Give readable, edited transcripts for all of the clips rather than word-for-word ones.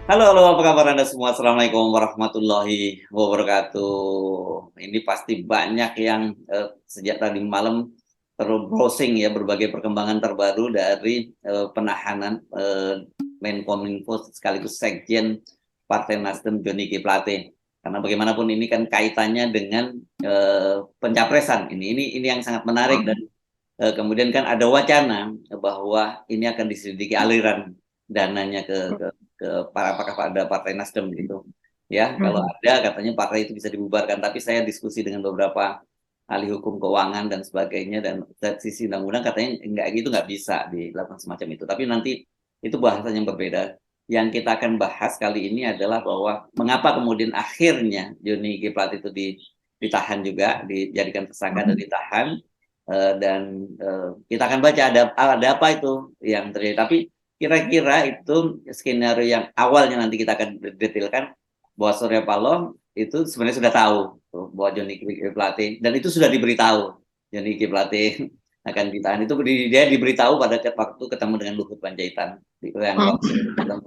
Halo, apa kabar Anda semua? Assalamualaikum warahmatullahi wabarakatuh. Ini pasti banyak yang sejak tadi malam browsing ya berbagai perkembangan terbaru dari penahanan Menkominfo sekaligus Sekjen Partai Nasdem Joni G. Plate. Karena bagaimanapun ini kan kaitannya dengan pencapresan. Ini yang sangat menarik dan kemudian kan ada wacana bahwa ini akan diselidiki aliran dananya ke para apakah ada Partai Nasdem gitu. Ya, kalau ada katanya partai itu bisa dibubarkan, tapi saya diskusi dengan beberapa ahli hukum keuangan dan sebagainya dan dari sisi undang-undang katanya enggak gitu, nggak bisa dilakukan semacam itu. Tapi nanti itu bahasan yang berbeda. Yang kita akan bahas kali ini adalah bahwa mengapa kemudian akhirnya Joni G. Plate itu ditahan juga, dijadikan tersangka dan ditahan. Dan kita akan baca ada apa itu yang terjadi. Tapi kira-kira itu skenario yang awalnya nanti kita akan detailkan bahwa Surya Paloh itu sebenarnya sudah tahu bahwa Joni G. Plate dan itu sudah diberitahu Joni G. Plate akan ditahan. Itu dia diberitahu pada waktu ketemu dengan Luhut Panjaitan yang waktu ketemu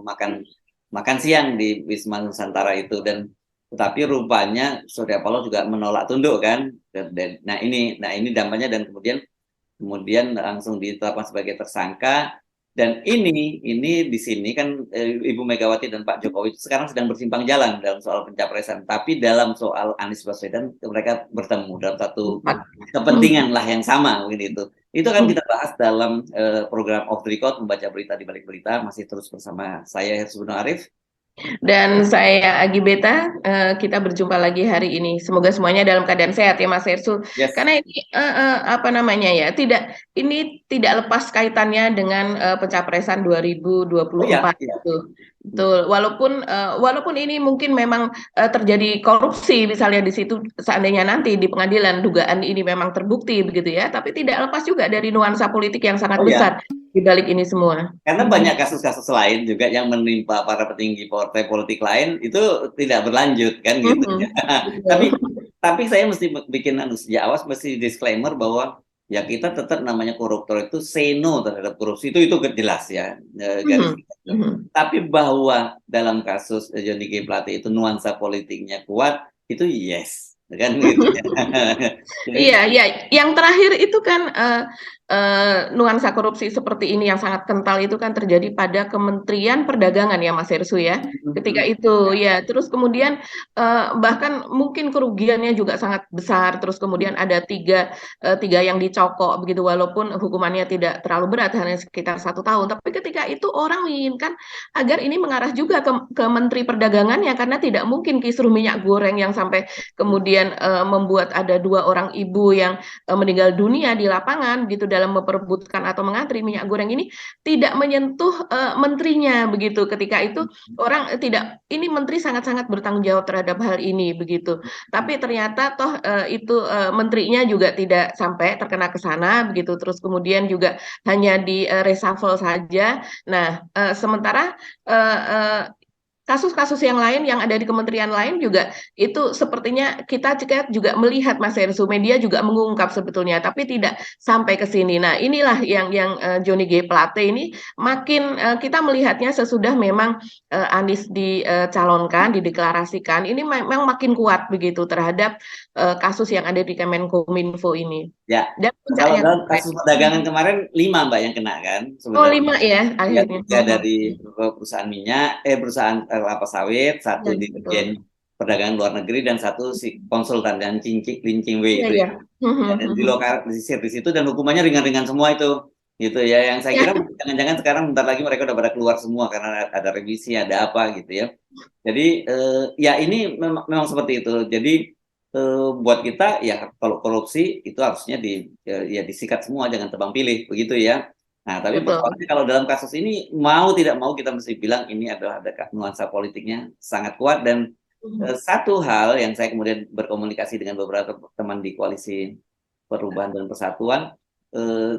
makan siang di Wisma Nusantara itu. Dan tetapi rupanya Surya Paloh juga menolak tunduk kan. Nah ini dampaknya dan kemudian langsung ditetapkan sebagai tersangka. Dan ini di sini kan Ibu Megawati dan Pak Jokowi itu sekarang sedang bersimpang jalan dalam soal pencapresan. Tapi dalam soal Anies Baswedan mereka bertemu dalam satu kepentingan lah yang sama mungkin itu. Itu akan kita bahas dalam program Off the Record, membaca berita di balik berita. Masih terus bersama saya Hersubun Arif. Dan saya Agi Beta, kita berjumpa lagi hari ini. Semoga semuanya dalam keadaan sehat ya Mas Hersul. Yes. Karena ini apa namanya ya, ini tidak lepas kaitannya dengan pencapresan 2024 Oh ya, ya. itu. Betul. Walaupun ini mungkin memang terjadi korupsi misalnya di situ seandainya nanti di pengadilan dugaan ini memang terbukti begitu ya, tapi tidak lepas juga dari nuansa politik yang sangat Oh ya. besar di balik ini semua. Karena banyak kasus-kasus lain juga yang menimpa para petinggi partai politik lain itu tidak berlanjut kan gitu. Tapi tapi saya mesti bikin sejak awal mesti disclaimer bahwa ya kita tetap namanya koruptor itu say no terhadap korupsi itu jelas ya garis. Tapi bahwa dalam kasus Johnny G. Plate itu nuansa politiknya kuat itu yes kan gitu. Iya, iya. Yang terakhir itu kan nuansa korupsi seperti ini yang sangat kental itu kan terjadi pada Kementerian Perdagangan ya Mas Hersu ya. Ketika itu ya, terus kemudian bahkan mungkin kerugiannya juga sangat besar. Terus kemudian ada tiga yang dicokok begitu, walaupun hukumannya tidak terlalu berat, hanya sekitar 1 tahun. Tapi ketika itu orang menginginkan agar ini mengarah juga ke Menteri Perdagangannya karena tidak mungkin kisruh minyak goreng yang sampai kemudian membuat ada 2 orang ibu yang meninggal dunia di lapangan gitu dalam memperebutkan atau mengantri minyak goreng ini tidak menyentuh menterinya begitu. Ketika itu orang tidak, ini menteri sangat-sangat bertanggung jawab terhadap hal ini begitu. Tapi ternyata toh itu menterinya juga tidak sampai terkena ke sana begitu. Terus kemudian juga hanya di reshuffle saja. Nah, sementara kasus-kasus yang lain yang ada di kementerian lain juga itu sepertinya kita juga melihat Mas Hersu, media juga mengungkap sebetulnya, tapi tidak sampai ke sini. Nah, inilah yang Johnny G. Plate ini makin kita melihatnya sesudah memang Anies dicalonkan, dideklarasikan, ini memang makin kuat begitu terhadap kasus yang ada di Kemenkominfo ini. Ya, Dan kalau puncaknya dalam kasus perdagangan kemarin 5 Mbak yang kena kan oh sebenarnya. 5 ya Ya, akhirnya. 3 dari perusahaan minyak, perusahaan kelapa sawit, 1 Ya, di betul. Dirjen Perdagangan Luar Negeri dan 1 si konsultan dan Lincing W Iya, itu iya. ya. Dan dilokalisir di situ dan hukumannya ringan-ringan semua itu. Gitu ya. Yang saya kira Ya. jangan-jangan sekarang bentar lagi mereka udah pada keluar semua karena ada revisi, ada apa gitu ya. Jadi ya ini memang seperti itu. Jadi buat kita ya kalau korupsi itu harusnya ya disikat semua, jangan tebang pilih begitu ya. Nah, tapi Betul. persoalannya kalau dalam kasus ini mau tidak mau kita mesti bilang ini adalah ada nuansa politiknya sangat kuat. Dan satu hal yang saya kemudian berkomunikasi dengan beberapa teman di koalisi Perubahan dan Persatuan,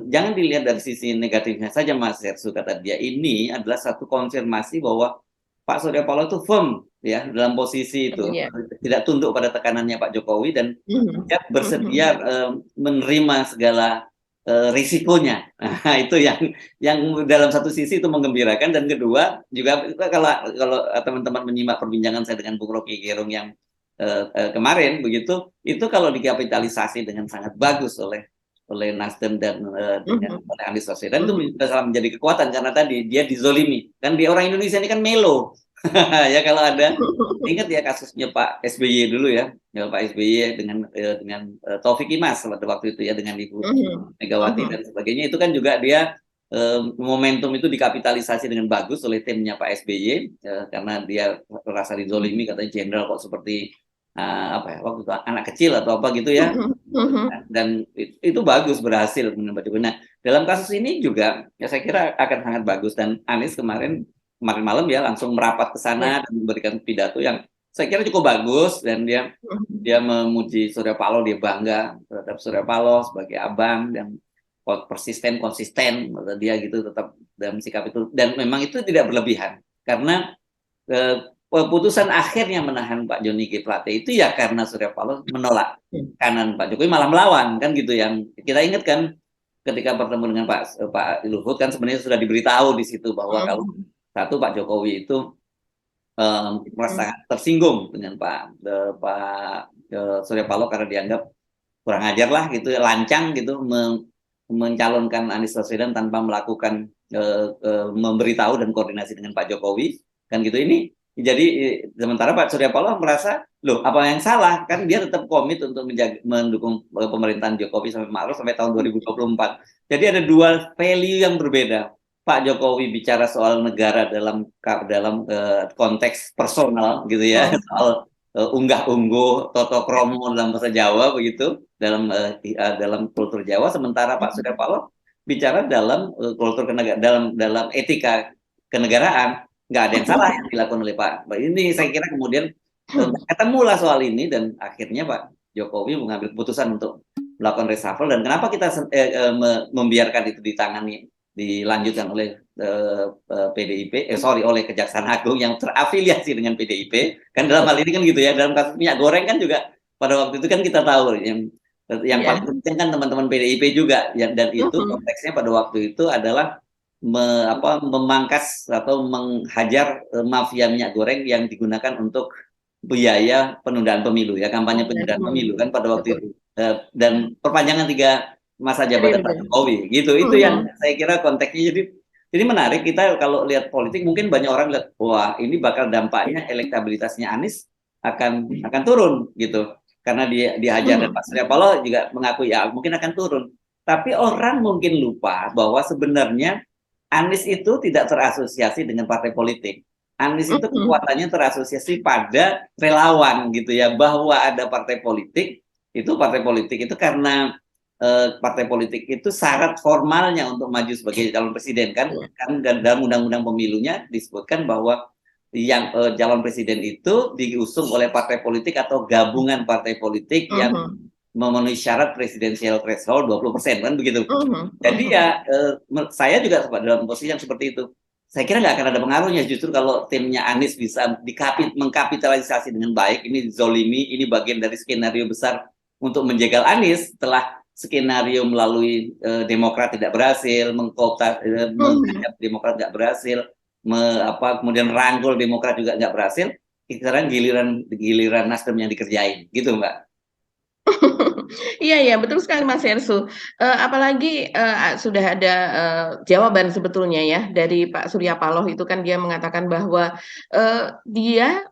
jangan dilihat dari sisi negatifnya saja Mas Sersu, kata dia ini adalah satu konfirmasi bahwa Pak Surya Paloh itu firm ya dalam posisi itu, Iya. tidak tunduk pada tekanannya Pak Jokowi dan dia bersedia menerima segala risikonya. Nah, itu yang dalam satu sisi itu menggembirakan, dan kedua juga kalau teman-teman menyimak perbincangan saya dengan Bung Rocky Gerung yang kemarin begitu, itu kalau dikapitalisasi dengan sangat bagus oleh Nasdem dan dengan oleh Anies Baswedan, itu bisa menjadi kekuatan karena tadi dia dizolimi. Kan di orang Indonesia ini kan melo. Ya kalau ada, ingat ya kasusnya Pak SBY dulu ya Pak SBY dengan Taufik Imas pada waktu itu ya, dengan Ibu Megawati dan sebagainya, itu kan juga dia momentum itu dikapitalisasi dengan bagus oleh timnya Pak SBY karena dia merasa dizolimi, katanya jenderal kok seperti apa ya waktu itu anak kecil atau apa gitu ya, dan itu bagus, berhasil menembak Jokowi. Nah, dalam kasus ini juga ya saya kira akan sangat bagus, dan Anies kemarin malam ya langsung merapat ke sana dan memberikan pidato yang saya kira cukup bagus, dan dia memuji Surya Paloh, dia bangga terhadap Surya Paloh sebagai abang yang konsisten dia gitu tetap dalam sikap itu, dan memang itu tidak berlebihan karena keputusan akhirnya menahan Pak Joni G Plate itu ya karena Surya Paloh menolak kanan Pak Jokowi, malah melawan kan gitu. Yang kita ingat kan ketika bertemu dengan Pak Luhut kan sebenarnya sudah diberitahu di situ bahwa kalau satu Pak Jokowi itu merasa tersinggung dengan Pak Surya Paloh karena dianggap kurang ajar lah gitu, lancang gitu mencalonkan Anies Baswedan tanpa melakukan memberitahu dan koordinasi dengan Pak Jokowi kan gitu. Ini jadi sementara Pak Surya Paloh merasa, loh apa yang salah, kan dia tetap komit untuk mendukung pemerintahan Jokowi sampai Ma'ruf sampai tahun 2024. Jadi ada dua value yang berbeda. Pak Jokowi bicara soal negara dalam konteks personal gitu ya, soal unggah-ungguh, toto kromo dalam bahasa Jawa begitu, dalam kultur Jawa. Sementara Pak Surya Paloh bicara dalam kultur dalam etika kenegaraan. Nggak ada yang salah yang dilakukan oleh Pak. Ini saya kira kemudian ketemulah soal ini, dan akhirnya Pak Jokowi mengambil keputusan untuk melakukan reshuffle. Dan kenapa kita membiarkan itu dilanjutkan oleh PDIP, oleh Kejaksaan Agung yang terafiliasi dengan PDIP. Kan dalam hal ini kan gitu ya, dalam kasus minyak goreng kan juga pada waktu itu kan kita tahu yang paling penting kan teman-teman PDIP juga, dan itu konteksnya pada waktu itu adalah memangkas atau menghajar mafia minyak goreng yang digunakan untuk biaya penundaan pemilu ya, kampanye penundaan pemilu kan pada waktu itu, dan perpanjangan 3 masa jabatan Pak Jokowi gitu. Itu yang saya kira konteksnya. Jadi menarik, kita kalau lihat politik mungkin banyak orang lihat wah ini bakal dampaknya elektabilitasnya Anies akan turun gitu karena dia dihajar, dan Pak Surya Paloh juga mengakui ya mungkin akan turun. Tapi orang mungkin lupa bahwa sebenarnya Anies itu tidak terasosiasi dengan partai politik. Anies itu kekuatannya terasosiasi pada relawan gitu ya, bahwa ada partai politik itu karena partai politik itu syarat formalnya untuk maju sebagai calon presiden kan dalam undang-undang pemilunya disebutkan bahwa yang calon presiden itu diusung oleh partai politik atau gabungan partai politik yang memenuhi syarat presidensial threshold 20% kan begitu. Jadi ya saya juga dalam posisi yang seperti itu. Saya kira nggak akan ada pengaruhnya, justru kalau timnya Anies bisa mengkapitalisasi dengan baik. Ini zolimi, ini bagian dari skenario besar untuk menjegal Anies setelah skenario melalui Demokrat tidak berhasil, mengajak Demokrat nggak berhasil, kemudian rangkul Demokrat juga nggak berhasil. Sekarang giliran Nasdem yang dikerjain, gitu Mbak. Iya, betul sekali Mas Hersu. Apalagi sudah ada jawaban sebetulnya ya dari Pak Surya Paloh itu kan, dia mengatakan bahwa dia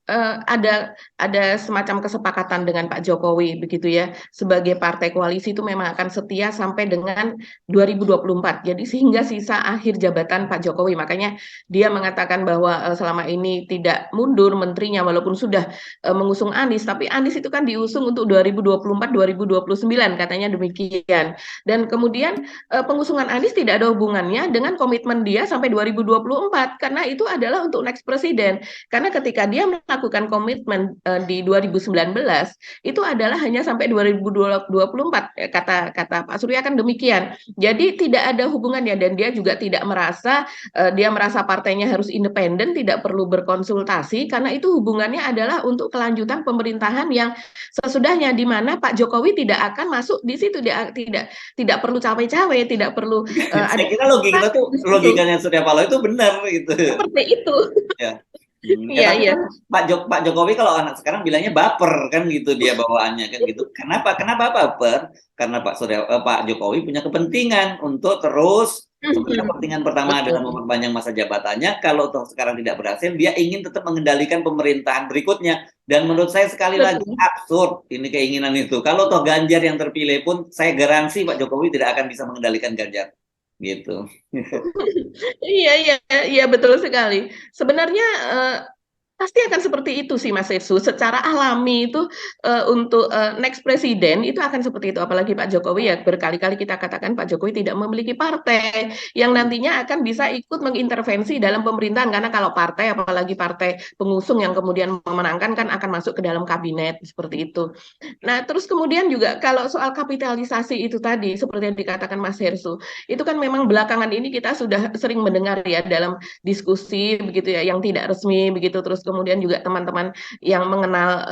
ada semacam kesepakatan dengan Pak Jokowi begitu ya, sebagai partai koalisi itu memang akan setia sampai dengan 2024. Jadi sehingga sisa akhir jabatan Pak Jokowi. Makanya dia mengatakan bahwa selama ini tidak mundur menterinya walaupun sudah mengusung Anies, tapi Anies itu kan diusung untuk 2024-2029 katanya demikian. Dan kemudian pengusungan Anies tidak ada hubungannya dengan komitmen dia sampai 2024 karena itu adalah untuk next presiden. Karena ketika dia melakukan komitmen di 2019 itu adalah hanya sampai 2024, kata Pak Surya kan demikian. Jadi tidak ada hubungannya, dan dia juga tidak merasa partainya harus independen, tidak perlu berkonsultasi karena itu hubungannya adalah untuk kelanjutan pemerintahan yang sesudahnya, di mana Pak Jokowi tidak tidak akan masuk di situ, dia tidak perlu cawe-cawe, tidak perlu Saya ada kira logika tuh gitu. logikanya Surya Paloh itu benar gitu. Seperti itu. Ya. Iya, Tapi iya. kan Pak Jokowi kalau anak sekarang bilangnya baper kan gitu dia bawaannya kan gitu. Kenapa? Kenapa baper? Karena Pak Jokowi punya kepentingan untuk terus sebenarnya kepentingan pertama adalah Betul. memperpanjang masa jabatannya. Kalau toh sekarang tidak berhasil, dia ingin tetap mengendalikan pemerintahan berikutnya. Dan menurut saya sekali lagi Betul. absurd ini keinginan itu. Kalau toh Ganjar yang terpilih pun, saya garansi Pak Jokowi tidak akan bisa mengendalikan Ganjar gitu. Iya, iya, iya, betul sekali. Sebenarnya pasti akan seperti itu sih Mas Irsu. Secara alami itu untuk next presiden itu akan seperti itu. Apalagi Pak Jokowi ya berkali-kali kita katakan Pak Jokowi tidak memiliki partai yang nantinya akan bisa ikut mengintervensi dalam pemerintahan. Karena kalau partai, apalagi partai pengusung yang kemudian memenangkan kan akan masuk ke dalam kabinet seperti itu. Nah, terus kemudian juga kalau soal kapitalisasi itu tadi, seperti yang dikatakan Mas Hersu, itu kan memang belakangan ini kita sudah sering mendengar ya dalam diskusi begitu ya, yang tidak resmi begitu. Terus kemudian juga teman-teman yang mengenal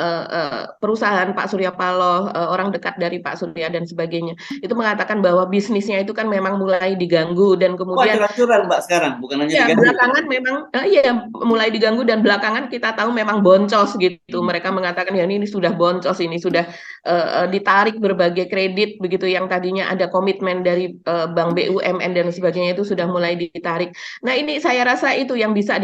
perusahaan Pak Surya Paloh, orang dekat dari Pak Surya dan sebagainya, itu mengatakan bahwa bisnisnya itu kan memang mulai diganggu dan Wah, kemudian curan-curan Mbak sekarang, bukan hanya ya, diganggu. belakangan memang ya mulai diganggu dan belakangan kita tahu memang boncos gitu. Mereka mengatakan ya ini sudah boncos, ini sudah ditarik berbagai kredit begitu yang tadinya ada komitmen dari Bank BUMN dan sebagainya itu sudah mulai ditarik. Nah, ini saya rasa itu yang bisa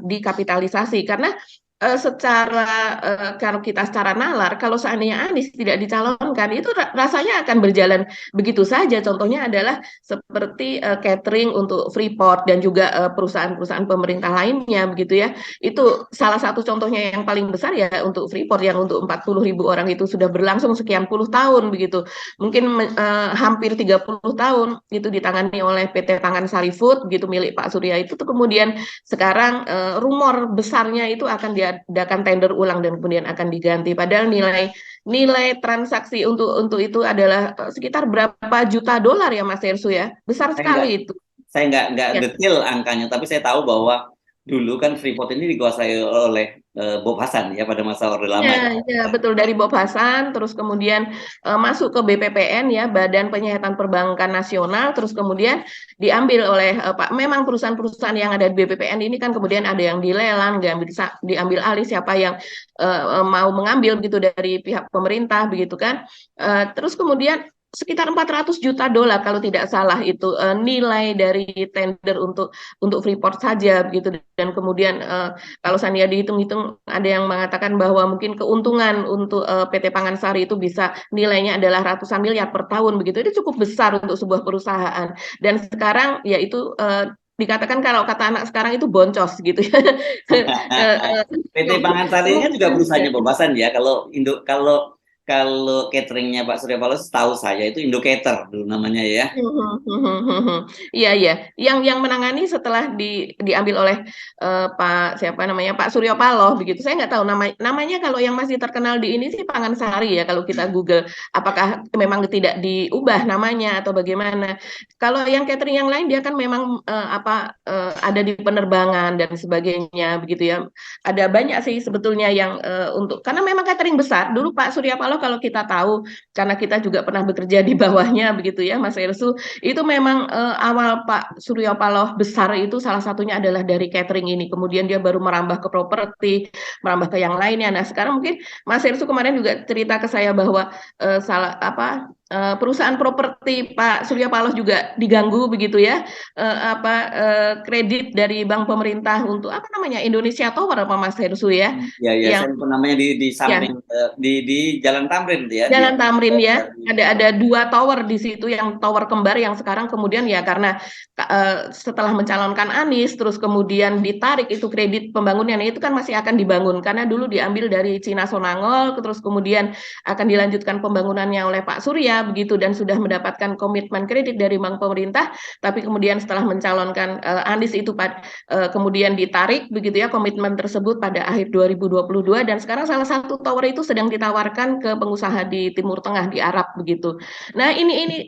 dikapitalisasi karena secara kalau kita secara nalar, kalau seandainya Anies tidak dicalonkan, itu rasanya akan berjalan begitu saja. Contohnya adalah seperti catering untuk Freeport dan juga perusahaan-perusahaan pemerintah lainnya, begitu ya. Itu salah satu contohnya yang paling besar ya untuk Freeport yang untuk 40.000 orang itu sudah berlangsung sekian puluh tahun begitu. Mungkin hampir 30 tahun itu ditangani oleh PT Pangan Sari Food, gitu milik Pak Surya itu tuh kemudian sekarang rumor besarnya itu akan diadakan tender ulang dan kemudian akan diganti. Padahal nilai transaksi untuk itu adalah sekitar berapa juta dolar ya Mas Ersu ya, besar Saya nggak sekali itu. saya nggak Ya. detail angkanya, tapi saya tahu bahwa dulu kan Freeport ini dikuasai oleh Bob Hasan ya pada masa Orde Lama ya. Ya, ya, betul dari Bob Hasan, terus kemudian masuk ke BPPN ya, Badan Penyihatan Perbankan Nasional, terus kemudian diambil oleh Pak. Memang perusahaan-perusahaan yang ada di BPPN ini kan kemudian ada yang dilelang, diambil alih siapa yang mau mengambil begitu dari pihak pemerintah begitu kan. Terus kemudian sekitar 400 juta dolar kalau tidak salah itu nilai dari tender untuk Freeport saja begitu dan kemudian kalau saya dihitung-hitung ada yang mengatakan bahwa mungkin keuntungan untuk PT Pangansari itu bisa nilainya adalah ratusan miliar per tahun begitu. Itu cukup besar untuk sebuah perusahaan. Dan sekarang yaitu dikatakan kalau kata anak sekarang itu boncos gitu ya. PT Pangansarinya juga perusahaannya Bob Hasan ya. Kalau cateringnya Pak Surya Paloh setahu saya itu Indocater dulu namanya ya. Iya, iya. Yang menangani setelah diambil oleh siapa namanya Pak Surya Paloh begitu. Saya nggak tahu namanya kalau yang masih terkenal di ini sih Pangansari ya kalau kita Google. Apakah memang tidak diubah namanya atau bagaimana? Kalau yang catering yang lain dia kan memang ada di penerbangan dan sebagainya begitu ya. Ada banyak sih sebetulnya yang karena memang catering besar. Dulu Pak Surya Paloh kalau kita tahu karena kita juga pernah bekerja di bawahnya begitu ya Mas Ersu, itu memang awal Pak Surya Paloh besar itu salah satunya adalah dari catering ini. Kemudian dia baru merambah ke properti, merambah ke yang lainnya. Nah, sekarang mungkin Mas Ersu kemarin juga cerita ke saya bahwa perusahaan properti Pak Surya Paloh juga diganggu begitu ya. Kredit dari bank pemerintah untuk apa namanya Indonesia Tower apa Mas Hersu ya Ya, ya, yang saya lupa namanya di ya samping di Jalan Tamrin ya, Jalan Tamrin ya di ada dua tower di situ yang tower kembar yang sekarang kemudian ya karena setelah mencalonkan Anies terus kemudian ditarik itu kredit pembangunannya itu kan masih akan dibangun karena dulu diambil dari Cina Sonangol terus kemudian akan dilanjutkan pembangunannya oleh Pak Surya media begitu dan sudah mendapatkan komitmen kredit dari bank pemerintah, tapi kemudian setelah mencalonkan Anies itu kemudian ditarik begitu ya komitmen tersebut pada akhir 2022 dan sekarang salah satu tower itu sedang ditawarkan ke pengusaha di Timur Tengah di Arab begitu. Nah, ini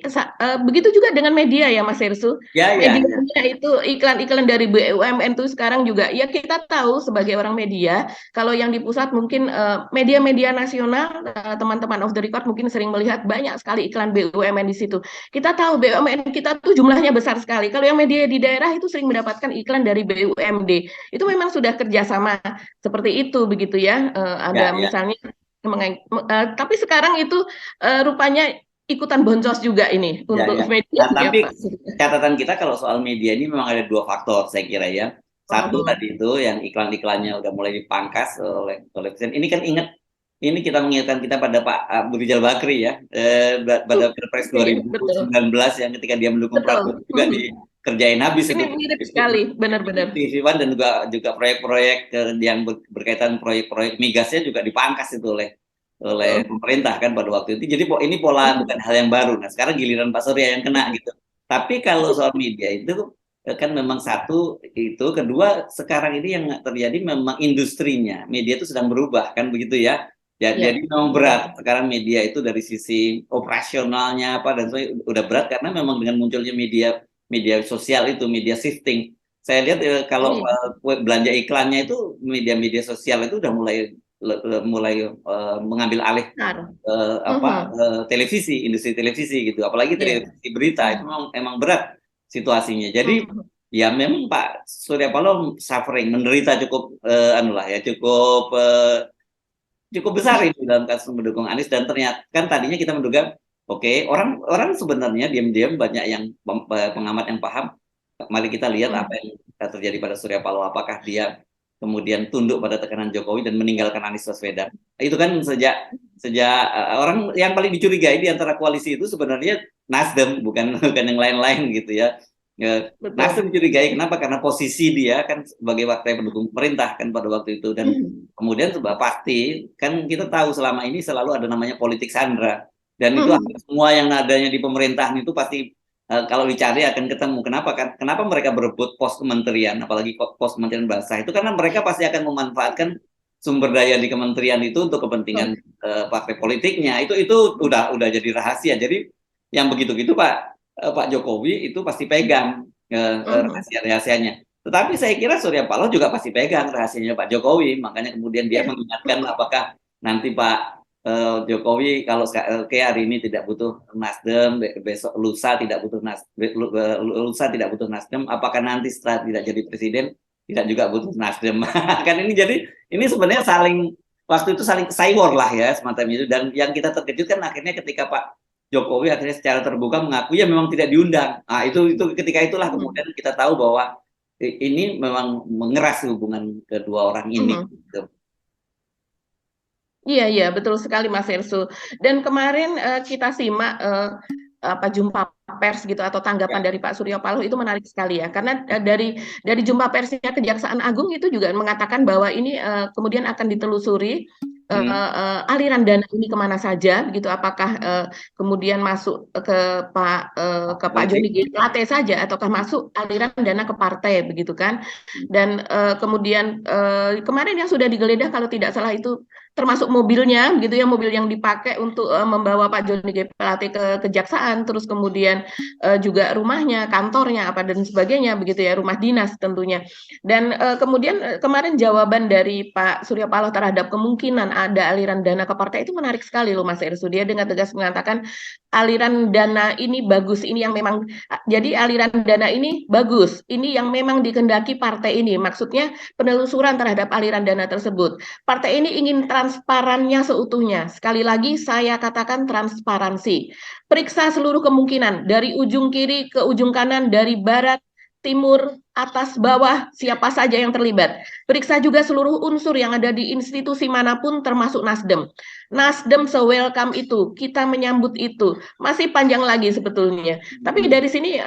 begitu juga dengan media ya Mas Hersu. Ya, ya, ya. Medianya itu iklan-iklan dari BUMN itu sekarang juga ya kita tahu sebagai orang media kalau yang di pusat mungkin media-media nasional teman-teman off the record mungkin sering melihat banyak sekali iklan BUMN di situ. Kita tahu BUMN kita tuh jumlahnya besar sekali. Kalau yang media di daerah itu sering mendapatkan iklan dari BUMD. Itu memang sudah kerjasama seperti itu begitu ya. Ya, Ada ya. misalnya tapi sekarang itu rupanya ikutan boncos juga ini Ya, untuk ya. media Nah, ya tapi Pak. catatan kita kalau soal media ini memang ada dua faktor saya kira ya. Satu Mhm. tadi itu yang iklan-iklannya udah mulai dipangkas oleh presiden. Ini kan ingat, ini kita mengingatkan kita pada Pak Abu Rizal Bakri ya, pada Pilpres Betul, 2019 yang ketika dia mendukung betul. Prabowo juga dikerjain habis Ini itu. mirip sekali, benar-benar. TV One dan juga proyek-proyek yang berkaitan proyek-proyek migasnya juga dipangkas itu oleh Betul. pemerintah kan pada waktu itu. Jadi ini pola bukan hal yang baru. Nah, sekarang giliran Pak Surya yang kena gitu. Tapi kalau soal media itu kan memang satu itu, kedua sekarang ini yang terjadi memang industrinya. Media itu sedang berubah kan begitu ya. Ya, Ya, jadi memang berat sekarang media itu dari sisi operasionalnya apa dan sebagainya udah berat karena memang dengan munculnya media media sosial itu media shifting. Saya lihat kalau iya, belanja iklannya itu media-media sosial itu udah mulai mengambil alih benar. Mhm. televisi, industri televisi gitu. Apalagi Iya. televisi berita itu emang berat situasinya. Jadi Mhm. ya memang Pak Surya Paloh suffering, menderita cukup anu lah ya, cukup besar itu dalam kasus mendukung Anies dan ternyata kan tadinya kita menduga oke, orang sebenarnya diam-diam banyak yang pengamat yang paham. Mari kita lihat apa Mhm. yang terjadi pada Surya Paloh. Apakah dia kemudian tunduk pada tekanan Jokowi dan meninggalkan Anies Baswedan? Itu kan sejak sejak orang yang paling dicurigai di antara koalisi itu sebenarnya Nasdem, bukan bukan yang lain-lain gitu ya. Nasdem Betul. dicurigai kenapa? Karena posisi dia kan sebagai partai pendukung pemerintah kan pada waktu itu dan kemudian sudah pasti kan kita tahu selama ini selalu ada namanya politik sandra dan itu Mhm. semua yang adanya di pemerintahan itu pasti kalau dicari akan ketemu. Kenapa kan? Kenapa mereka berebut pos kementerian, apalagi pos kementerian bahasa itu karena mereka pasti akan memanfaatkan sumber daya di kementerian itu untuk kepentingan Betul. partai politiknya. Itu udah jadi rahasia. Jadi yang begitu-gitu Pak Jokowi itu pasti pegang Mhm. rahasia-rahasianya. Tetapi saya kira Surya Paloh juga pasti pegang rahasianya Pak Jokowi, makanya kemudian dia Iya. mengingatkan apakah nanti Pak Jokowi kalau oke hari ini tidak butuh Nasdem, besok lusa tidak butuh lusa tidak butuh Nasdem, apakah nanti setelah tidak jadi presiden tidak juga butuh Nasdem? Kan ini jadi ini sebenarnya saling waktu itu saling saywar lah ya semacam itu dan yang kita terkejut kan akhirnya ketika Pak Jokowi akhirnya secara terbuka mengaku ya memang tidak diundang. Nah, itu ketika itulah Mhm. kemudian kita tahu bahwa ini memang mengeras hubungan kedua orang ini Mhm. gitu. Iya, iya, betul sekali Mas Ersu. Dan kemarin kita simak jumpa pers gitu atau tanggapan Ya. dari Pak Surya Paloh itu menarik sekali ya. Karena dari jumpa persnya Kejaksaan Agung itu juga mengatakan bahwa ini kemudian akan ditelusuri Hmm. aliran dana ini kemana saja gitu. Apakah kemudian masuk ke Pak Politik. Joni G Plate saja ataukah masuk aliran dana ke partai begitu kan? Dan kemudian kemarin yang sudah digeledah kalau tidak salah itu termasuk mobilnya gitu ya, mobil yang dipakai untuk membawa Pak Joni G Plate ke kejaksaan, terus kemudian juga rumahnya, kantornya apa dan sebagainya begitu ya, rumah dinas tentunya. Dan kemudian kemarin jawaban dari Pak Surya Paloh terhadap kemungkinan ada aliran dana ke partai itu menarik sekali loh Mas Ersu. Dia dengan tegas mengatakan aliran dana ini bagus, ini yang memang jadi aliran dana ini bagus, ini yang memang dikehendaki partai ini. Maksudnya penelusuran terhadap aliran dana tersebut. Partai ini ingin transparannya seutuhnya. Sekali lagi saya katakan transparansi. Periksa seluruh kemungkinan dari ujung kiri ke ujung kanan, dari barat, timur, atas bawah siapa saja yang terlibat. Periksa juga seluruh unsur yang ada di institusi manapun termasuk Nasdem. Nasdem se-welcome itu, kita menyambut itu. Masih panjang lagi sebetulnya. Tapi dari sini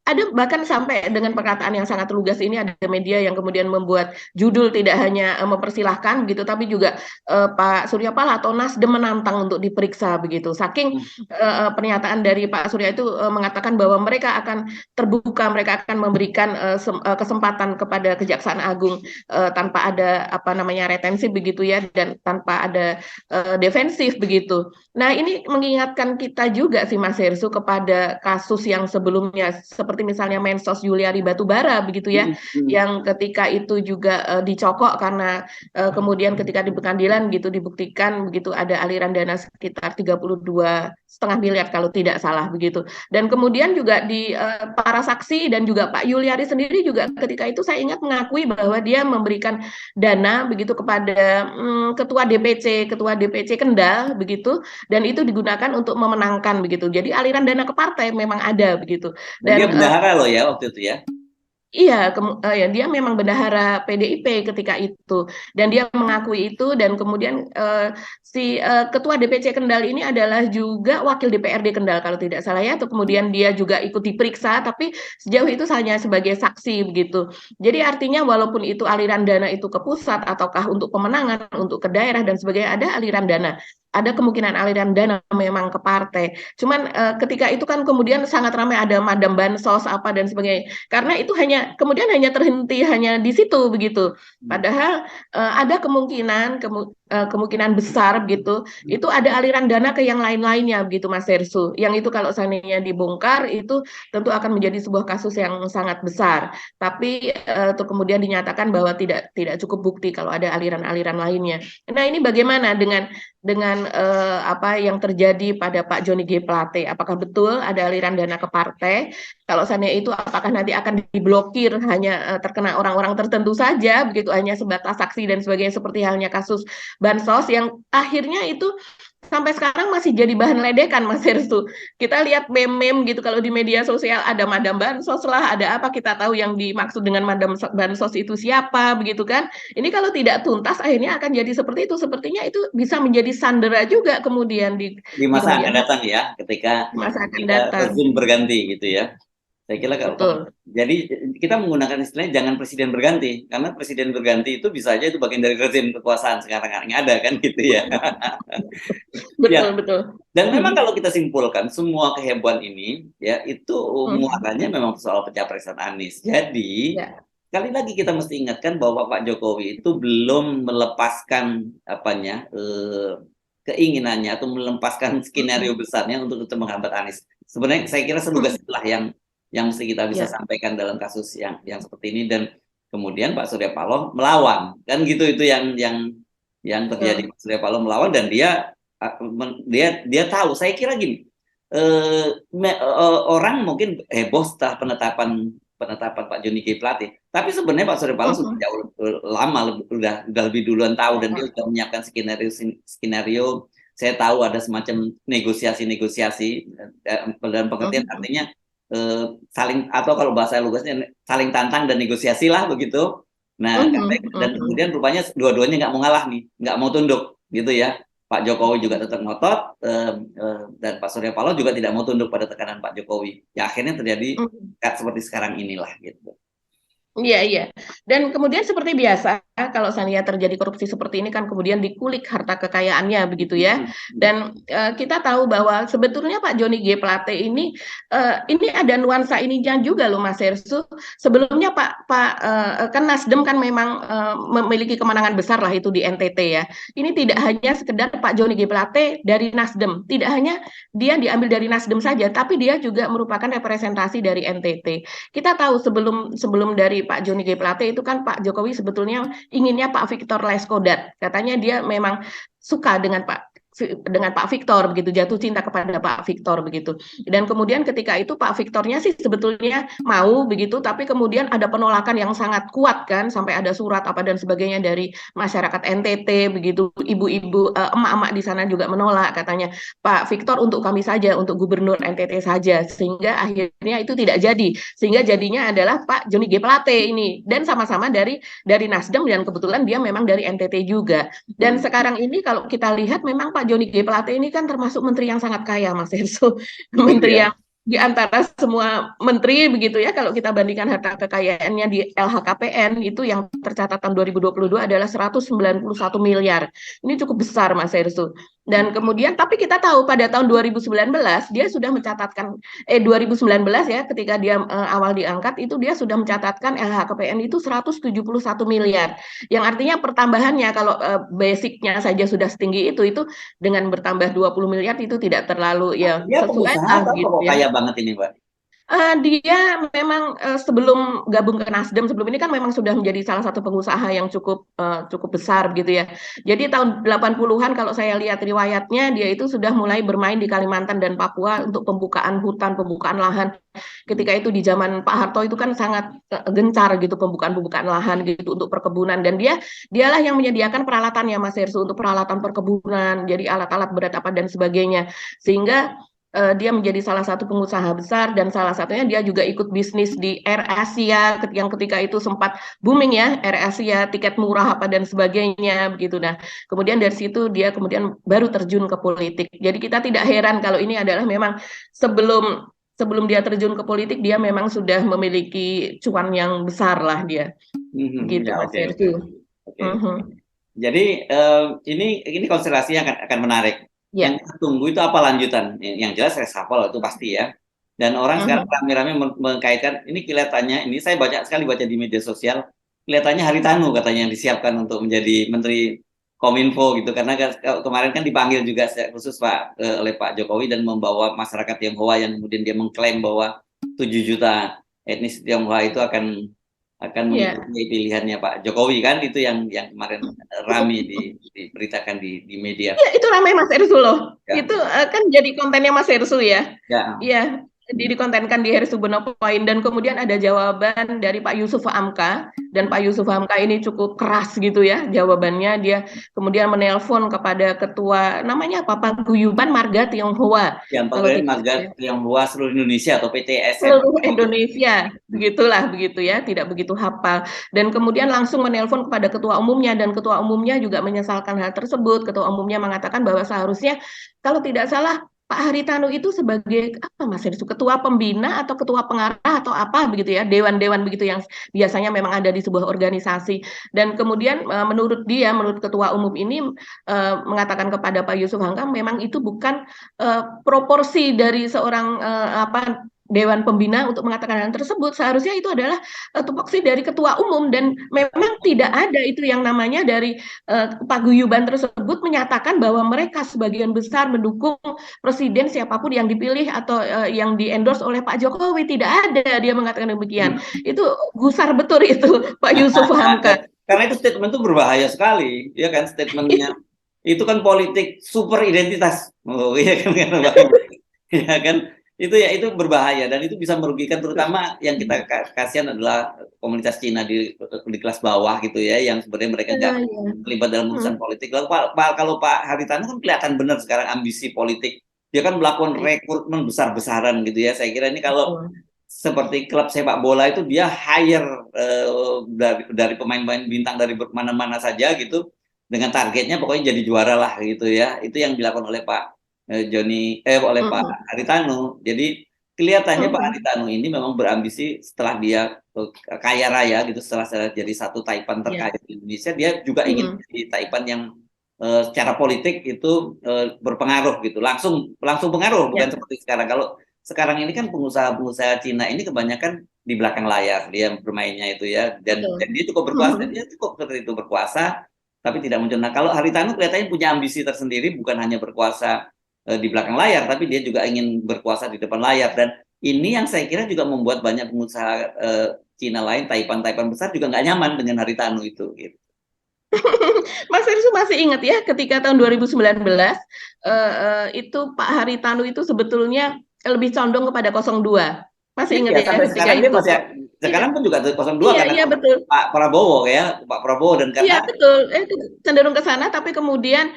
ada bahkan sampai dengan perkataan yang sangat lugas ini, ada media yang kemudian membuat judul tidak hanya mempersilahkan begitu, tapi juga Pak Surya Paloh atau Nasdem menantang untuk diperiksa begitu. Saking pernyataan dari Pak Surya itu mengatakan bahwa mereka akan terbuka, mereka akan memberikan kesempatan kepada Kejaksaan Agung tanpa ada apa namanya retensi begitu ya, dan tanpa ada defensif begitu. Nah, ini mengingatkan kita juga sih Mas Hersu kepada kasus yang sebelumnya seperti misalnya Mensos Juliari Batubara begitu ya, yang ketika itu juga dicokok karena kemudian ketika di pengadilan gitu dibuktikan begitu ada aliran dana sekitar 32,5 miliar kalau tidak salah begitu. Dan kemudian juga di para saksi dan juga Pak Juliari sendiri juga ketika itu saya ingat mengakui bahwa dia memberikan dana begitu kepada ketua DPC Kendal begitu, dan itu digunakan untuk memenangkan begitu. Jadi aliran dana ke partai memang ada begitu. Dan dia bendahara loh ya waktu itu ya. Iya, ya, dia memang bendahara PDIP ketika itu, dan dia mengakui itu, dan kemudian si ketua DPC Kendal ini adalah juga wakil DPRD Kendal kalau tidak salah ya, atau kemudian dia juga ikut diperiksa, tapi sejauh itu hanya sebagai saksi begitu. Jadi artinya walaupun itu aliran dana itu ke pusat ataukah untuk pemenangan, untuk ke daerah dan sebagainya, ada aliran dana. Ada kemungkinan aliran dana memang ke partai. Cuman ketika itu kan kemudian sangat ramai ada madam bansos apa dan sebagainya. Karena itu kemudian hanya terhenti hanya di situ begitu. Padahal ada kemungkinan besar begitu. Itu ada aliran dana ke yang lain-lainnya begitu Mas Hersu. Yang itu kalau seandainya dibongkar itu tentu akan menjadi sebuah kasus yang sangat besar. Tapi kemudian dinyatakan bahwa tidak cukup bukti kalau ada aliran-aliran lainnya. Nah, ini bagaimana dengan apa yang terjadi pada Pak Johnny G. Plate? Apakah betul ada aliran dana ke partai? Kalau seandainya itu apakah nanti akan diblokir hanya terkena orang-orang tertentu saja begitu, hanya sebatas saksi dan sebagainya, seperti halnya kasus bansos yang akhirnya itu sampai sekarang masih jadi bahan ledekan Mas Hersu. Kita lihat meme-meme gitu kalau di media sosial, ada madam bansos lah, ada apa, kita tahu yang dimaksud dengan madam bansos itu siapa begitu kan. Ini kalau tidak tuntas akhirnya akan jadi seperti itu. Sepertinya itu bisa menjadi sandera juga kemudian di masa akan datang ya, ketika masa akan datang rezim berganti gitu ya. Saya kira jadi kita menggunakan istilahnya jangan presiden berganti, karena presiden berganti itu bisa aja itu bagian dari rezim kekuasaan sekarang yang ada kan gitu ya. Betul. Dan memang kalau kita simpulkan semua kehebohan ini ya itu muatannya memang soal pencapresan Anies. Jadi kali lagi kita mesti ingatkan bahwa Pak Jokowi itu belum melepaskan keinginannya atau melepaskan skenario besarnya untuk menghambat Anies. Sebenarnya saya kira selugas itulah yang mesti kita bisa sampaikan dalam kasus yang seperti ini, dan kemudian Pak Surya Paloh melawan kan gitu, itu yang terjadi. Pak Surya Paloh melawan dan dia tahu, saya kira gini, orang mungkin heboh setelah penetapan Pak Johnny G. Plate, tapi sebenarnya Pak Surya Paloh sudah jauh lama, udah lebih duluan tahu, dan dia sudah menyiapkan skenario. Saya tahu ada semacam negosiasi dalam pengertian artinya saling, atau kalau bahasa lugasnya saling tantang dan negosiasi lah begitu. Nah, dan kemudian rupanya dua-duanya nggak mau ngalah nih, nggak mau tunduk gitu ya. Pak Jokowi juga tetap ngotot, dan Pak Surya Paloh juga tidak mau tunduk pada tekanan Pak Jokowi. Ya akhirnya terjadi seperti sekarang inilah gitu. Iya. Dan kemudian seperti biasa, kalau seandainya terjadi korupsi seperti ini kan kemudian dikulik harta kekayaannya begitu ya. Dan kita tahu bahwa sebetulnya Pak Johnny G. Plate ini ada nuansa ininya juga loh Mas Hersu. Sebelumnya kan Nasdem kan memang memiliki kemenangan besar lah itu di NTT ya. Ini tidak hanya sekedar Pak Johnny G. Plate dari Nasdem, tidak hanya dia diambil dari Nasdem saja, tapi dia juga merupakan representasi dari NTT. Kita tahu sebelum dari Pak Johnny G. Plate itu kan Pak Jokowi sebetulnya inginnya Pak Victor Laiskodat. Katanya dia memang suka dengan dengan Pak Victor begitu, jatuh cinta kepada Pak Victor begitu. Dan kemudian ketika itu Pak Victornya sih sebetulnya mau begitu, tapi kemudian ada penolakan yang sangat kuat kan, sampai ada surat apa dan sebagainya dari masyarakat NTT begitu, ibu-ibu emak-emak di sana juga menolak, katanya Pak Victor untuk kami saja, untuk Gubernur NTT saja, sehingga akhirnya itu tidak jadi, sehingga jadinya adalah Pak Joni G Plate ini, dan sama-sama dari Nasdem, dan kebetulan dia memang dari NTT juga. Dan sekarang ini kalau kita lihat memang Pak Joni G Plate ini kan termasuk menteri yang sangat kaya, Mas Erso. Gitu Menteri ya. yang di antara semua menteri begitu ya, kalau kita bandingkan harta kekayaannya di LHKPN itu yang tercatat tahun 2022 adalah 191 miliar. Ini cukup besar, Mas Erso. Dan kemudian tapi kita tahu pada tahun 2019 dia sudah mencatatkan 2019 ya, ketika dia awal diangkat itu dia sudah mencatatkan LHKPN itu 171 miliar. Yang artinya pertambahannya kalau basicnya saja sudah setinggi itu dengan bertambah 20 miliar itu tidak terlalu ya Dia sesuai pengusaha lah atau gitu kok ya. kaya banget ini, Mbak? Dia memang sebelum gabung ke Nasdem sebelum ini kan memang sudah menjadi salah satu pengusaha yang cukup besar gitu ya. Jadi tahun 80-an kalau saya lihat riwayatnya dia itu sudah mulai bermain di Kalimantan dan Papua untuk pembukaan hutan, pembukaan lahan. Ketika itu di zaman Pak Harto itu kan sangat gencar gitu pembukaan lahan gitu untuk perkebunan, dan dialah yang menyediakan peralatan ya Mas Hersu untuk peralatan perkebunan, jadi alat-alat berat apa dan sebagainya. Sehingga dia menjadi salah satu pengusaha besar, dan salah satunya dia juga ikut bisnis di Air Asia yang ketika itu sempat booming ya, Air Asia, tiket murah apa dan sebagainya begitu. Nah, kemudian dari situ dia kemudian baru terjun ke politik. Jadi kita tidak heran kalau ini adalah memang sebelum sebelum dia terjun ke politik dia memang sudah memiliki cuan yang besar lah dia. Gitu Ya, Mas oke, oke, Ersu. oke. Mhm. Jadi ini konstelasi yang akan menarik. Yang Ya. kita tunggu itu apa lanjutan? Yang jelas reshuffle itu pasti ya. Dan orang sekarang Mhm. rame-rame mengkaitkan ini, kelihatannya ini saya baca di media sosial, kelihatannya Haritanu katanya yang disiapkan untuk menjadi Menteri Kominfo gitu, karena kemarin kan dipanggil juga khusus oleh Pak Jokowi dan membawa masyarakat Tionghoa yang kemudian dia mengklaim bahwa 7 juta etnis Tionghoa itu akan Ya. mengikuti pilihannya Pak Jokowi, kan itu yang kemarin rame diberitakan di media. Ya, itu ramai Mas Ersu loh. Ya, Itu kan jadi kontennya Mas Ersu ya. ya. Iya, dikontenkan di Hersu Point, dan kemudian ada jawaban dari Pak Yusuf Hamka, dan Pak Yusuf Hamka ini cukup keras gitu ya jawabannya. Dia kemudian menelpon kepada ketua namanya apa, Paguyuban Marga Tionghoa Yang kalau pokoknya tidak Marga salah ya. Tionghoa seluruh Indonesia atau PTSM. Seluruh Indonesia, begitulah begitu ya, tidak begitu hafal. Dan kemudian langsung menelpon kepada ketua umumnya, dan ketua umumnya juga menyesalkan hal tersebut. Ketua umumnya mengatakan bahwa seharusnya kalau tidak salah Pak Haritanu itu sebagai apa Mas Heru, ketua pembina atau ketua pengarah atau apa begitu ya, dewan-dewan begitu yang biasanya memang ada di sebuah organisasi. Dan kemudian menurut ketua umum ini mengatakan kepada Pak Yusuf Hamka memang itu bukan proporsi dari seorang Dewan Pembina untuk mengatakan hal tersebut. Seharusnya itu adalah tupoksi dari ketua umum, dan memang tidak ada itu yang namanya dari paguyuban tersebut menyatakan bahwa mereka sebagian besar mendukung presiden siapapun yang dipilih atau yang di-endorse oleh Pak Jokowi. Tidak ada dia mengatakan demikian. Itu gusar betul itu Pak Yusuf Hamka. Karena itu statement itu berbahaya sekali, ya kan, statementnya itu kan politik super identitas, iya kan, ya kan, itu berbahaya dan itu bisa merugikan, terutama yang kita kasihan adalah komunitas Cina di kelas bawah gitu ya, yang sebenarnya mereka nggak Ya. terlibat dalam urusan politik. Lalu kalau Pak Haritanu kan kelihatan benar sekarang ambisi politik, dia kan melakukan rekrutmen besar-besaran gitu ya. Saya kira ini kalau seperti klub sepak bola itu dia hire dari pemain-pemain bintang dari mana-mana saja gitu, dengan targetnya pokoknya jadi juara lah gitu ya. Itu yang dilakukan oleh Pak oleh Pak Haritanu. Jadi kelihatannya Pak Haritanu ini memang berambisi setelah dia kaya raya gitu, setelah jadi satu taipan terkaya di Indonesia, dia juga ingin jadi taipan yang secara politik itu berpengaruh gitu, langsung pengaruh, bukan seperti sekarang. Kalau sekarang ini kan pengusaha Cina ini kebanyakan di belakang layar dia bermainnya itu ya, dan dia cukup berkuasa, dia cukup seperti itu berkuasa tapi tidak muncul. Nah, kalau Haritanu kelihatannya punya ambisi tersendiri, bukan hanya berkuasa di belakang layar, tapi dia juga ingin berkuasa di depan layar, dan ini yang saya kira juga membuat banyak pengusaha Cina lain, taipan besar juga nggak nyaman dengan Haritanu itu gitu. Mas Irsu masih ingat ya ketika tahun 2019 itu Pak Haritanu itu sebetulnya lebih condong kepada 02. Masih ingat Ya ya sampai ketika sekarang dia itu? masih, Iya, sekarang pun juga 02 iya, karena iya betul. Pak Prabowo ya, Pak Prabowo, dan Iya karena betul, itu cenderung ke sana, tapi kemudian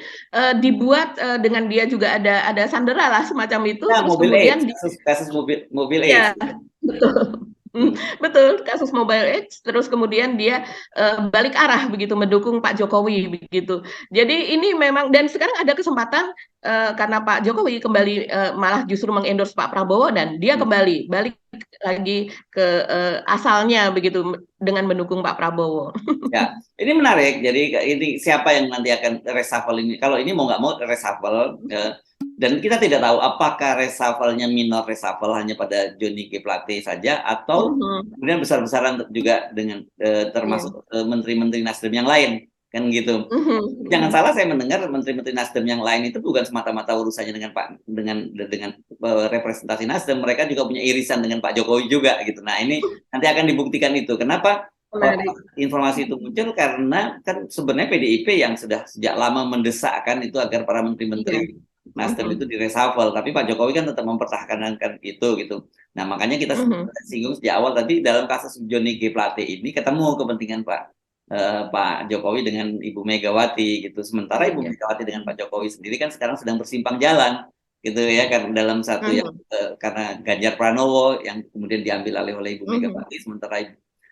dibuat dengan dia juga ada sandera lah semacam itu, ya terus mobil kemudian AIDS, kasus mobil AIDS. iya betul. Hmm. Betul, kasus Mobile X, terus kemudian dia balik arah begitu, mendukung Pak Jokowi begitu. Jadi ini memang, dan sekarang ada kesempatan karena Pak Jokowi kembali malah justru mengendorse Pak Prabowo, dan dia kembali balik lagi ke asalnya begitu dengan mendukung Pak Prabowo. Ya, ini menarik. Jadi ini siapa yang nanti akan reshuffle ini? Kalau ini mau nggak mau reshuffle, dan kita tidak tahu apakah reshuffle-nya minor reshuffle hanya pada Johnny G. Plate saja, atau Mhm. kemudian besar-besaran juga dengan Iya. termasuk menteri-menteri Nasdem yang lain, kan gitu. Mhm, Jangan mhm. salah, saya mendengar menteri-menteri Nasdem yang lain itu bukan semata-mata urusannya dengan representasi Nasdem, mereka juga punya irisan dengan Pak Jokowi juga gitu. Nah, ini nanti akan dibuktikan itu. Kenapa Menarik. informasi itu muncul? Karena kan sebenarnya PDIP yang sudah sejak lama mendesakkan itu agar para Iya. menteri-menteri Nasdem Mhm, itu direshuffle, tapi Pak Jokowi kan tetap mempertahankan itu gitu. Nah, makanya kita mhm. singgung sejak awal tadi dalam kasus Johnny G. Plate ini ketemu kepentingan Pak Jokowi dengan Ibu Megawati gitu. Sementara Iya, Ibu iya. Megawati dengan Pak Jokowi sendiri kan sekarang sedang bersimpang jalan gitu ya, karena dalam satu yang Mhm, karena Ganjar Pranowo yang kemudian diambil alih oleh Ibu mhm. Megawati, sementara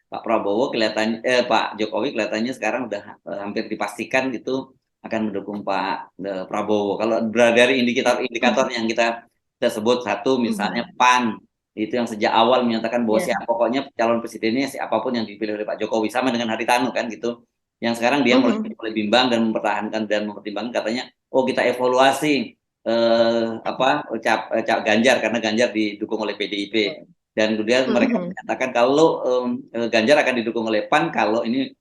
Pak Prabowo kelihatannya Pak Jokowi kelihatannya sekarang udah hampir dipastikan gitu akan mendukung Pak Prabowo. Kalau dari indikator-indikator Mhm, yang kita sebut, satu misalnya mhm. PAN itu yang sejak awal menyatakan bahwa Iya. pokoknya calon presidennya siapapun yang dipilih oleh Pak Jokowi, sama dengan Haritanu kan gitu. Yang sekarang dia Mhm. mulai bimbang dan mempertahankan dan mempertimbangkan, katanya oh kita evaluasi cap Ganjar karena Ganjar didukung oleh PDIP, dan kemudian mereka Mhm. menyatakan kalau Ganjar akan didukung oleh PAN kalau ini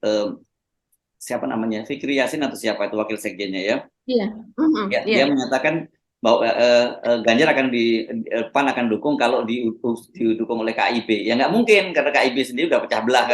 siapa namanya, Fikri Yasin atau siapa itu wakil sekjennya ya. Iya. Mhm. Ya, Iya. dia menyatakan bahwa Ganjar akan PAN akan dukung kalau didukung oleh KIB. Ya nggak mungkin karena KIB sendiri udah pecah belah,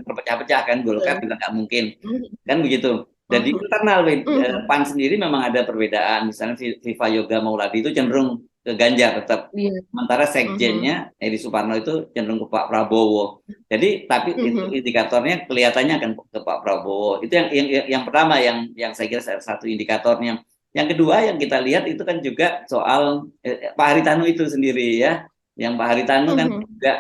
terpecah-pecah kan, Golkar Betul. juga nggak mungkin Mhm. kan begitu. Dan di Mhm. internal Mhm. PAN sendiri memang ada perbedaan. Misalnya Viva Yoga Mauladi itu cenderung ke Ganjar tetap. Iya. Sementara Mhm. sekjennya Edi Suparno itu cenderung ke Pak Prabowo. Jadi tapi itu Mhm. indikatornya kelihatannya akan ke Pak Prabowo. Itu yang pertama, yang saya kira salah satu indikatornya. Yang kedua yang kita lihat itu kan juga soal Pak Haritanu itu sendiri ya. Yang Pak Haritanu kan Mhm. juga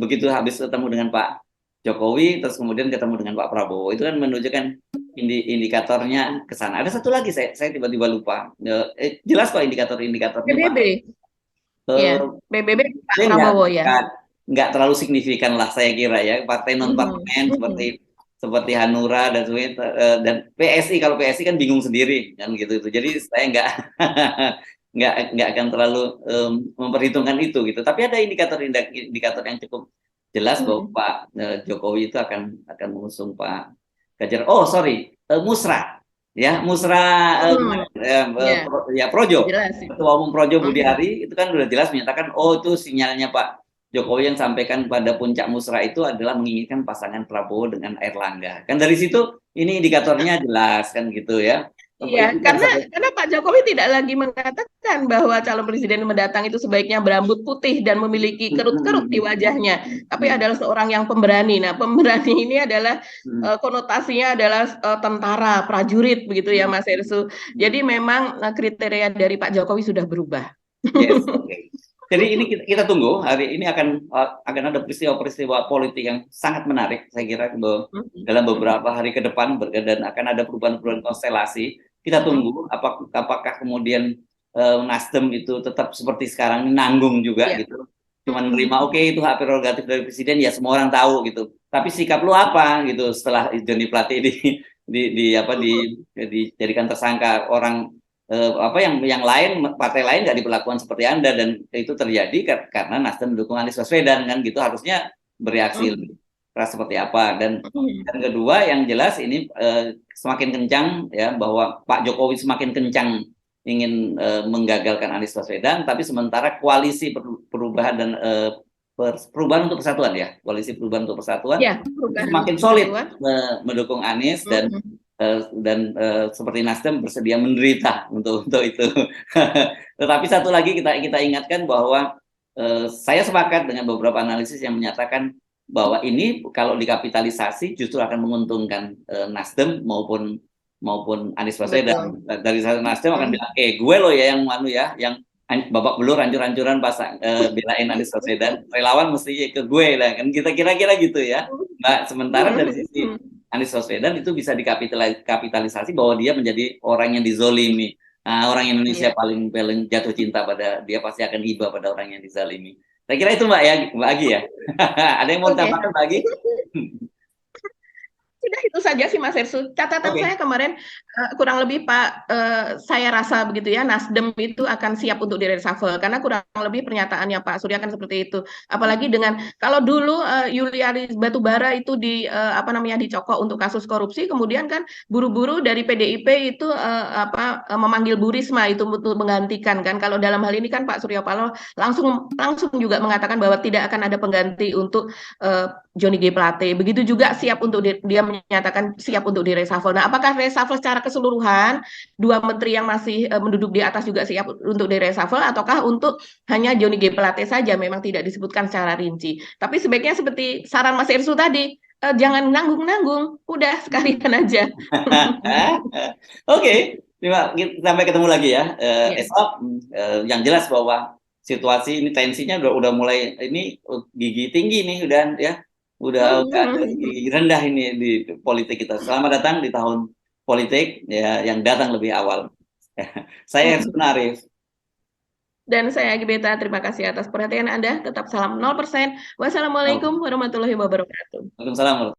begitu habis ketemu dengan Pak Jokowi, terus kemudian ketemu dengan Pak Prabowo, itu kan menunjukkan indikatornya ke sana. Ada satu lagi, saya tiba-tiba lupa. Jelas kok indikatornya Pak. PBB. Iya. Eh, PBB Pak dia Prabowo ya. nggak terlalu signifikan lah saya kira ya. Partai non Mhm. parlemen seperti Mhm. seperti Hanura dan sebagainya, dan PSI, kalau PSI kan bingung sendiri kan gitu. Jadi saya nggak nggak akan terlalu memperhitungkan itu gitu. Tapi ada indikator yang cukup jelas bahwa Mhm. Pak Jokowi itu akan mengusung Pak Ganjar. Oh sorry, Musra ya, Musra Mhm. Iya. ya Projo, Jelas itu. Ketua Umum Projo Mhm. Budiari itu kan sudah jelas menyatakan oh itu sinyalnya Pak Jokowi yang sampaikan pada puncak Musra itu adalah menginginkan pasangan Prabowo dengan Airlangga. Kan dari situ ini indikatornya jelas kan gitu ya. Iya, Itu kan karena satu. Pak Jokowi tidak lagi mengatakan bahwa calon presiden mendatang itu sebaiknya berambut putih dan memiliki kerut-kerut di wajahnya, tapi adalah seorang yang pemberani. Nah, pemberani ini adalah konotasinya adalah tentara, prajurit begitu ya, Mas Ersu. Jadi memang kriteria dari Pak Jokowi sudah berubah. Yes, oke. Okay. Jadi ini kita tunggu, hari ini akan ada peristiwa-peristiwa politik yang sangat menarik, saya kira dalam beberapa hari ke depan, dan akan ada perubahan-perubahan konstelasi. Kita tunggu apakah kemudian Nasdem itu tetap seperti sekarang ini, nanggung juga Ya. gitu. Cuma menerima oke, itu hak prerogatif dari presiden, ya semua orang tahu gitu. Tapi sikap lu apa gitu setelah Johnny Plate dijadikan tersangka, orang apa yang lain, partai lain nggak diperlakukan seperti Anda, dan itu terjadi karena Nasdem mendukung Anies Baswedan kan gitu, harusnya bereaksi keras seperti apa. Dan kedua yang jelas ini semakin kencang ya, bahwa Pak Jokowi semakin kencang ingin menggagalkan Anies Baswedan, tapi sementara koalisi perubahan dan Perubahan untuk Persatuan ya, Koalisi Perubahan untuk Persatuan Ya, Perubahan semakin untuk solid Persatuan. mendukung Anies Mm-mm. seperti Nasdem bersedia menderita untuk itu. Tetapi satu lagi kita ingatkan bahwa saya sepakat dengan beberapa analisis yang menyatakan bahwa ini kalau dikapitalisasi justru akan menguntungkan Nasdem maupun Anies Baswedan. Betul. Dari Nasdem akan Mm. bilang, gue loh ya yang yang babak belur hancur-hancuran pasang belain Anies Baswedan, relawan mesti ke gue lah kan, kita kira-kira gitu ya. Nah, sementara dari sisi Anies Baswedan itu bisa dikapitalisasi bahwa dia menjadi orang yang dizolimi. Nah, orang Indonesia Iya. paling paling jatuh cinta pada dia, pasti akan iba pada orang yang dizalimi. Saya kira itu Mbak ya, Mbak Agi ya. Ada yang mau Oke. ditambahkan Mbak Agi? Sudah itu saja sih Mas Ersu. Catatan Oke. saya kemarin kurang lebih Pak, saya rasa begitu ya, Nasdem itu akan siap untuk di reshuffle karena kurang lebih pernyataannya Pak Surya kan seperti itu. Apalagi dengan kalau dulu Yulianis Batubara itu apa namanya dicokok untuk kasus korupsi, kemudian kan buru-buru dari PDIP itu memanggil Bu Risma itu untuk menggantikan kan. Kalau dalam hal ini kan Pak Surya Paloh langsung langsung juga mengatakan bahwa tidak akan ada pengganti untuk Johnny G. Plate. Begitu juga siap untuk dia menyatakan siap untuk di reshuffle. Nah, apakah reshuffle secara keseluruhan dua menteri yang masih menduduki di atas juga siap untuk di reshuffle ataukah untuk hanya Johnny G. Plate saja memang tidak disebutkan secara rinci. Tapi sebaiknya seperti saran Mas Irsu tadi, jangan nanggung-nanggung, udah sekalian aja. Oke, sampai ketemu lagi ya Ya. esok. Yang jelas bahwa situasi ini tensinya udah mulai ini gigi tinggi nih udah ya, udah ada gigi rendah ini di politik kita. Selamat datang di tahun politik ya yang datang lebih awal. Saya Ersun Arif. Dan saya Agi Beta, terima kasih atas perhatian Anda. Tetap salam 0%. Wassalamualaikum warahmatullahi wabarakatuh. Waalaikumsalam.